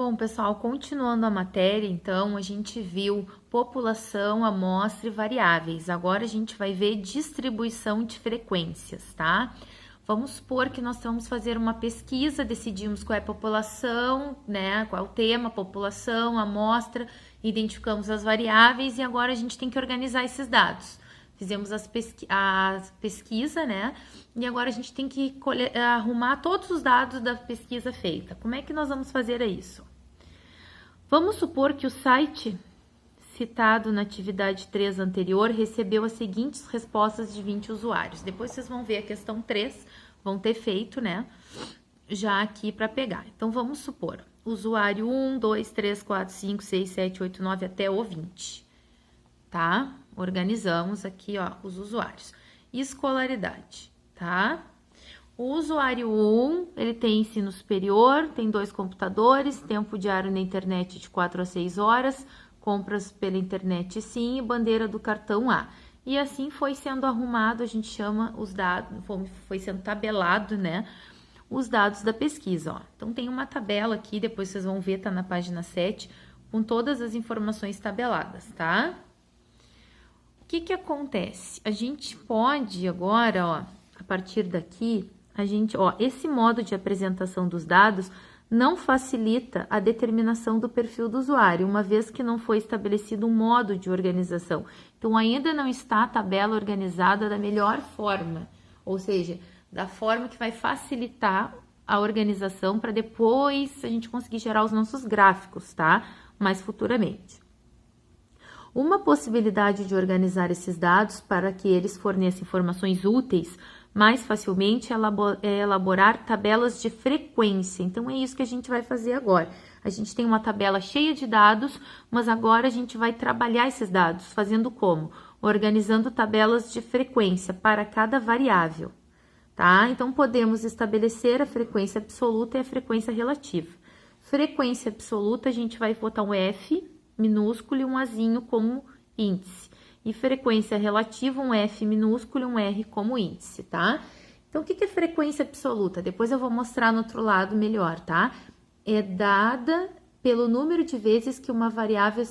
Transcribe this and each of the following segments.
Bom, pessoal, continuando a matéria, então, a gente viu população, amostra e variáveis. Agora a gente vai ver distribuição de frequências, tá? Vamos supor que nós vamos fazer uma pesquisa, decidimos qual é a população, né? Qual é o tema, população, amostra, identificamos as variáveis e agora a gente tem que organizar esses dados. Fizemos a pesquisa, né? E agora a gente tem que arrumar todos os dados da pesquisa feita. Como é que nós vamos fazer isso? Vamos supor que o site citado na atividade 3 anterior recebeu as seguintes respostas de 20 usuários. Depois vocês vão ver a questão 3, vão ter feito, né? Já aqui para pegar. Então, vamos supor, usuário 1, 2, 3, 4, 5, 6, 7, 8, 9 até o 20, tá? Organizamos aqui, ó, os usuários. Escolaridade, tá? O usuário 1, ele tem ensino superior, tem 2 computadores, tempo diário na internet de 4 a 6 horas, compras pela internet sim e bandeira do cartão A. E assim foi sendo arrumado, a gente chama os dados, foi sendo tabelado, né, os dados da pesquisa, ó. Então, tem uma tabela aqui, depois vocês vão ver, tá na página 7, com todas as informações tabeladas, tá? O que que acontece? A gente pode agora, ó, a partir daqui, esse modo de apresentação dos dados não facilita a determinação do perfil do usuário, uma vez que não foi estabelecido um modo de organização. Então, ainda não está a tabela organizada da melhor forma, ou seja, da forma que vai facilitar a organização para depois a gente conseguir gerar os nossos gráficos, tá? Mais futuramente. Uma possibilidade de organizar esses dados para que eles forneçam informações úteis mais facilmente é elaborar tabelas de frequência. Então, é isso que a gente vai fazer agora. A gente tem uma tabela cheia de dados, mas agora a gente vai trabalhar esses dados, fazendo como? Organizando tabelas de frequência para cada variável, tá? Então, podemos estabelecer a frequência absoluta e a frequência relativa. Frequência absoluta, a gente vai botar um F minúsculo e um Azinho como índice. E frequência relativa, um F minúsculo e um R como índice, tá? Então, o que é frequência absoluta? Depois eu vou mostrar no outro lado melhor, tá? É dada pelo número de vezes que uma variável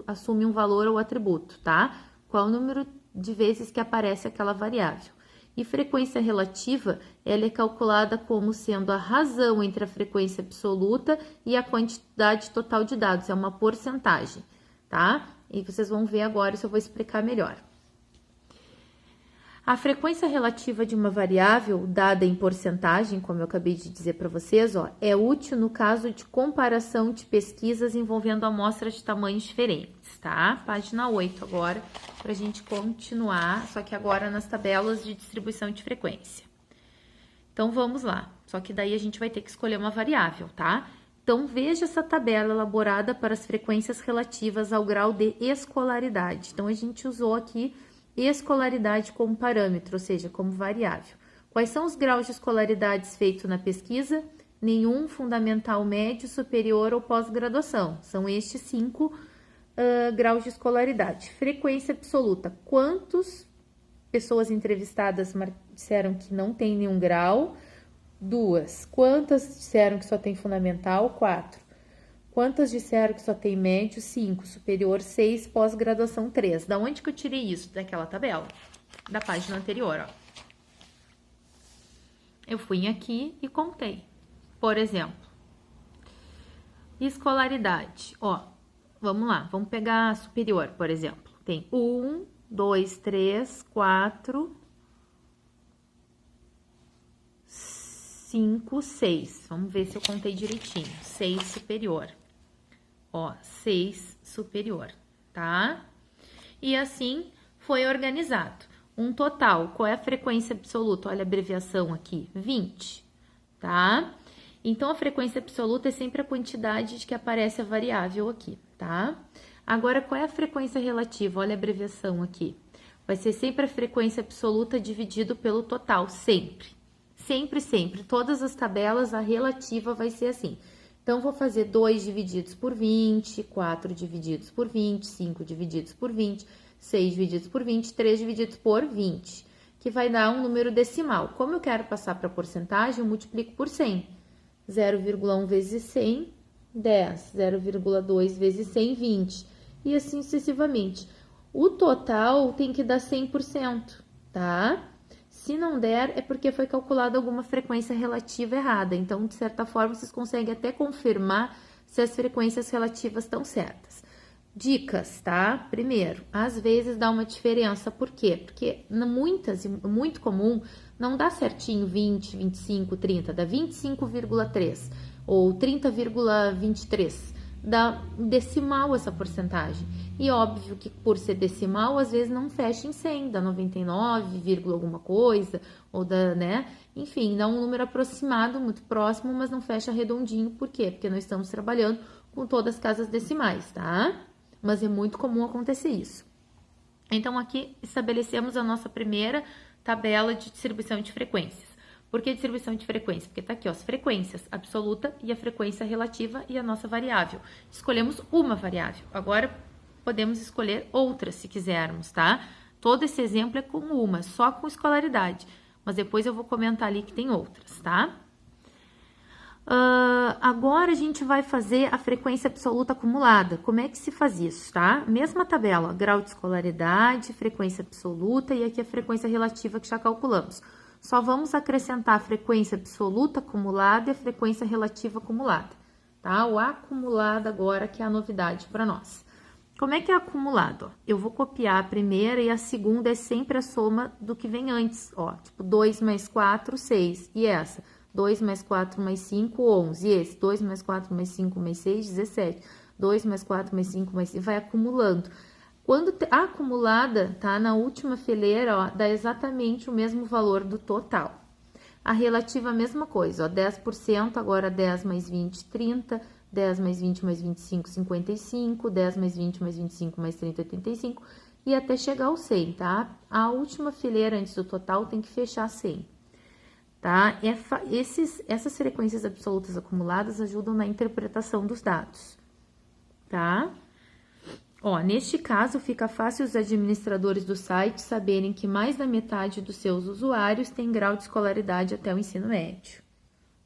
assume um valor ou atributo, tá? Qual o número de vezes que aparece aquela variável. E frequência relativa, ela é calculada como sendo a razão entre a frequência absoluta e a quantidade total de dados, é uma porcentagem, tá? E vocês vão ver agora, isso eu vou explicar melhor. A frequência relativa de uma variável, dada em porcentagem, como eu acabei de dizer para vocês, ó, é útil no caso de comparação de pesquisas envolvendo amostras de tamanhos diferentes, tá? Página 8 agora, para a gente continuar, só que agora nas tabelas de distribuição de frequência. Então, vamos lá. Só que daí a gente vai ter que escolher uma variável, tá? Então, veja essa tabela elaborada para as frequências relativas ao grau de escolaridade. Então, a gente usou aqui escolaridade como parâmetro, ou seja, como variável. Quais são os graus de escolaridades feitos na pesquisa? Nenhum, fundamental, médio, superior ou pós-graduação. São estes 5 graus de escolaridade. Frequência absoluta. Quantas pessoas entrevistadas disseram que não tem nenhum grau? 2. Quantas disseram que só tem fundamental? 4. Quantas disseram que só tem médio? 5. Superior, 6. Pós-graduação, 3. Da onde que eu tirei isso? Daquela tabela? Da página anterior, ó. Eu fui aqui e contei. Por exemplo, escolaridade. Ó, vamos lá. Vamos pegar a superior, por exemplo. Tem 1, 2, 3, 4... 5, 6. Vamos ver se eu contei direitinho. 6 superior. Ó, 6 superior, tá? E assim foi organizado. Um total, qual é a frequência absoluta? Olha a abreviação aqui, 20, tá? Então, a frequência absoluta é sempre a quantidade de que aparece a variável aqui, tá? Agora, qual é a frequência relativa? Olha a abreviação aqui. Vai ser sempre a frequência absoluta dividido pelo total, sempre. Sempre, sempre. Todas as tabelas, a relativa vai ser assim. Então, vou fazer 2 divididos por 20, 4 divididos por 20, 5 divididos por 20, 6 divididos por 20, 3 divididos por 20, que vai dar um número decimal. Como eu quero passar para porcentagem, eu multiplico por 100. 0,1 vezes 100 10. 0,2 vezes 100, 20. E assim sucessivamente. O total tem que dar 100%, tá? Se não der, é porque foi calculada alguma frequência relativa errada. Então, de certa forma, vocês conseguem até confirmar se as frequências relativas estão certas. Dicas, tá? Primeiro, às vezes dá uma diferença. Por quê? Porque muito comum, não dá certinho 20, 25, 30, dá 25,3 ou 30,23. Dá decimal essa porcentagem. E óbvio que por ser decimal, às vezes não fecha em 100, dá 99, alguma coisa, ou dá, né? Enfim, dá um número aproximado, muito próximo, mas não fecha redondinho. Por quê? Porque nós estamos trabalhando com todas as casas decimais, tá? Mas é muito comum acontecer isso. Então, aqui estabelecemos a nossa primeira tabela de distribuição de frequências. Por que distribuição de frequência? Porque tá aqui, ó, as frequências absoluta e a frequência relativa e a nossa variável. Escolhemos uma variável. Agora, podemos escolher outras se quisermos, tá? Todo esse exemplo é com uma, só com escolaridade. Mas depois eu vou comentar ali que tem outras, tá? Agora a gente vai fazer a frequência absoluta acumulada. Como é que se faz isso, tá? Mesma tabela, ó, grau de escolaridade, frequência absoluta e aqui a frequência relativa que já calculamos. Só vamos acrescentar a frequência absoluta acumulada e a frequência relativa acumulada, tá? O acumulado agora que é a novidade para nós. Como é que é acumulado? Ó? Eu vou copiar a primeira e a segunda é sempre a soma do que vem antes, ó. Tipo, 2 mais 4, 6. E essa? 2 mais 4 mais 5, 11. E esse? 2 mais 4 mais 5 mais 6, 17. 2 mais 4 mais 5 mais 6, vai acumulando. Quando a acumulada tá na última fileira, ó, dá exatamente o mesmo valor do total. A relativa, a mesma coisa, ó, 10%, agora 10 mais 20, 30. 10 mais 20 mais 25, 55. 10 mais 20 mais 25 mais 30, 85. E até chegar ao 100, tá? A última fileira antes do total tem que fechar 100. Tá? Essas frequências absolutas acumuladas ajudam na interpretação dos dados, tá? Ó, neste caso, fica fácil os administradores do site saberem que mais da metade dos seus usuários tem grau de escolaridade até o ensino médio,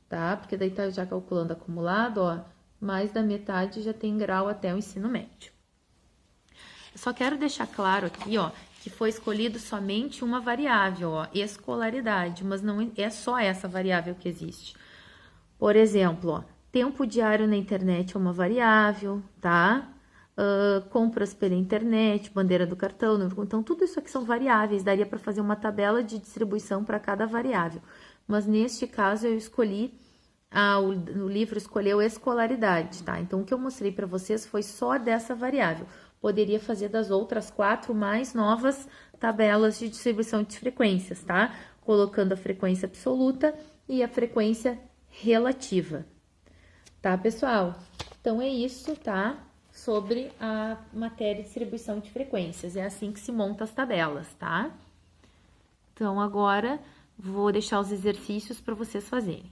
tá? Porque daí tá já calculando acumulado, ó, mais da metade já tem grau até o ensino médio. Eu só quero deixar claro aqui, ó, que foi escolhido somente uma variável, ó, escolaridade, mas não é só essa variável que existe. Por exemplo, ó, tempo diário na internet é uma variável, tá? Compras pela internet, bandeira do cartão, então tudo isso aqui são variáveis, daria para fazer uma tabela de distribuição para cada variável. Mas neste caso eu escolhi, o livro escolheu escolaridade, tá? Então o que eu mostrei para vocês foi só dessa variável. Poderia fazer das outras 4 mais novas tabelas de distribuição de frequências, tá? Colocando a frequência absoluta e a frequência relativa. Tá, pessoal? Então, é isso, tá? Sobre a matéria de distribuição de frequências. É assim que se monta as tabelas, tá? Então, agora, vou deixar os exercícios para vocês fazerem.